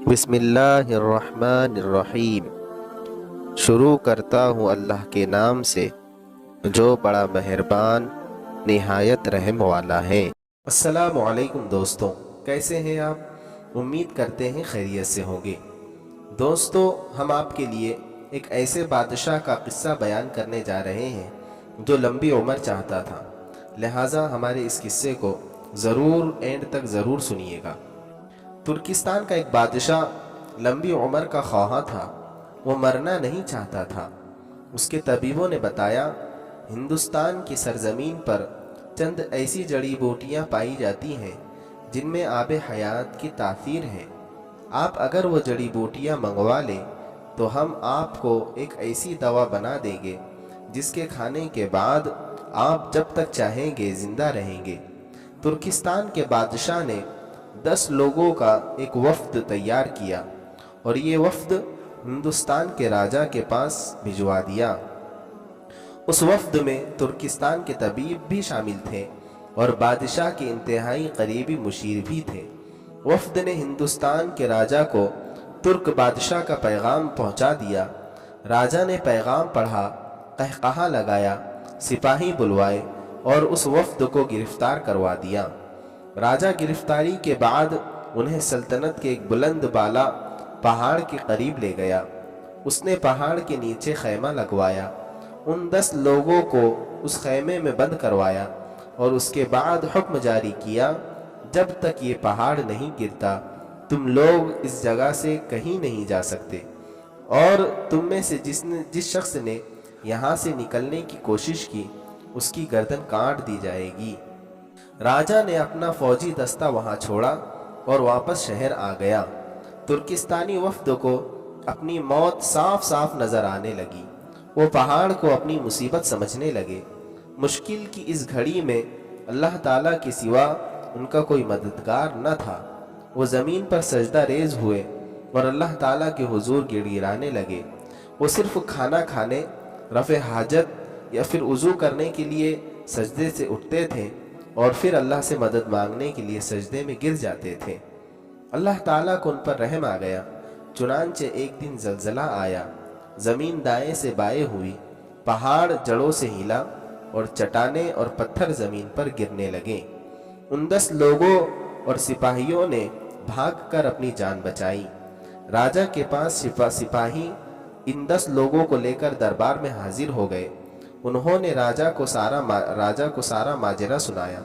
بسم اللہ الرحمن الرحیم۔ شروع کرتا ہوں اللہ کے نام سے جو بڑا مہربان نہایت رحم والا ہے۔ السلام علیکم دوستوں، کیسے ہیں آپ؟ امید کرتے ہیں خیریت سے ہوں گے۔ دوستوں، ہم آپ کے لیے ایک ایسے بادشاہ کا قصہ بیان کرنے جا رہے ہیں جو لمبی عمر چاہتا تھا، لہٰذا ہمارے اس قصے کو ضرور اینڈ تک ضرور سنیے گا۔ ترکستان کا ایک بادشاہ لمبی عمر کا خواہاں تھا، وہ مرنا نہیں چاہتا تھا۔ اس کے طبیبوں نے بتایا، ہندوستان کی سرزمین پر چند ایسی جڑی بوٹیاں پائی جاتی ہیں جن میں آب حیات کی تاثیر ہے۔ آپ اگر وہ جڑی بوٹیاں منگوا لیں تو ہم آپ کو ایک ایسی دوا بنا دیں گے جس کے کھانے کے بعد آپ جب تک چاہیں گے زندہ رہیں گے۔ ترکستان کے بادشاہ نے 10 لوگوں کا ایک وفد تیار کیا اور یہ وفد ہندوستان کے راجا کے پاس بھجوا دیا۔ اس وفد میں ترکستان کے طبیب بھی شامل تھے اور بادشاہ کے انتہائی قریبی مشیر بھی تھے۔ وفد نے ہندوستان کے راجا کو ترک بادشاہ کا پیغام پہنچا دیا۔ راجا نے پیغام پڑھا، قہقہا لگایا، سپاہی بلوائے اور اس وفد کو گرفتار کروا دیا۔ راجا گرفتاری کے بعد انہیں سلطنت کے ایک بلند بالا پہاڑ کے قریب لے گیا۔ اس نے پہاڑ کے نیچے خیمہ لگوایا، ان 10 لوگوں کو اس خیمے میں بند کروایا اور اس کے بعد حکم جاری کیا، جب تک یہ پہاڑ نہیں گرتا تم لوگ اس جگہ سے کہیں نہیں جا سکتے، اور تم میں سے جس شخص نے یہاں سے نکلنے کی کوشش کی اس کی گردن کاٹ دی جائے گی۔ راجا نے اپنا فوجی دستہ وہاں چھوڑا اور واپس شہر آ گیا۔ ترکستانی وفد کو اپنی موت صاف صاف نظر آنے لگی۔ وہ پہاڑ کو اپنی مصیبت سمجھنے لگے۔ مشکل کی اس گھڑی میں اللہ تعالیٰ کے سوا ان کا کوئی مددگار نہ تھا۔ وہ زمین پر سجدہ ریز ہوئے اور اللہ تعالیٰ کے حضور گڑ گڑانے لگے۔ وہ صرف کھانا کھانے، رفع حاجت یا پھر وضو کرنے کے لیے سجدے سے اٹھتے تھے اور پھر اللہ سے مدد مانگنے کے لیے سجدے میں گر جاتے تھے۔ اللہ تعالیٰ کو ان پر رحم آ گیا، چنانچہ ایک دن زلزلہ آیا، زمین دائیں سے بائیں ہوئی، پہاڑ جڑوں سے ہلا اور چٹانیں اور پتھر زمین پر گرنے لگے۔ ان 10 لوگوں اور سپاہیوں نے بھاگ کر اپنی جان بچائی۔ راجا کے پاس سپاہی ان 10 لوگوں کو لے کر دربار میں حاضر ہو گئے۔ انہوں نے راجا کو سارا ماجرا سنایا۔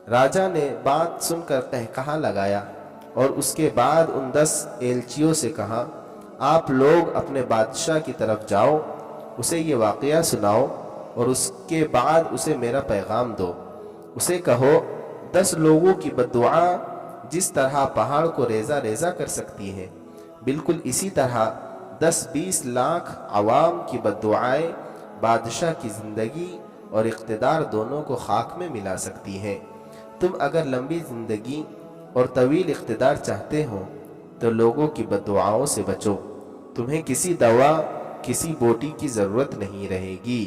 راجا نے بات سن کر قہقہا لگایا اور اس کے بعد ان 10 ایلچیوں سے کہا، آپ لوگ اپنے بادشاہ کی طرف جاؤ، اسے یہ واقعہ سناؤ اور اس کے بعد اسے میرا پیغام دو۔ اسے کہو، 10 لوگوں کی بددعا جس طرح پہاڑ کو ریزہ ریزہ کر سکتی ہے، بالکل اسی طرح 10-20 لاکھ عوام کی بددعائیں بادشاہ کی زندگی اور اقتدار دونوں کو خاک میں ملا سکتی ہیں۔ تم اگر لمبی زندگی اور طویل اقتدار چاہتے ہو تو لوگوں کی بددعاؤں سے بچو، تمہیں کسی دوا، کسی بوٹی کی ضرورت نہیں رہے گی۔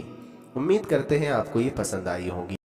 امید کرتے ہیں آپ کو یہ پسند آئی ہوگی۔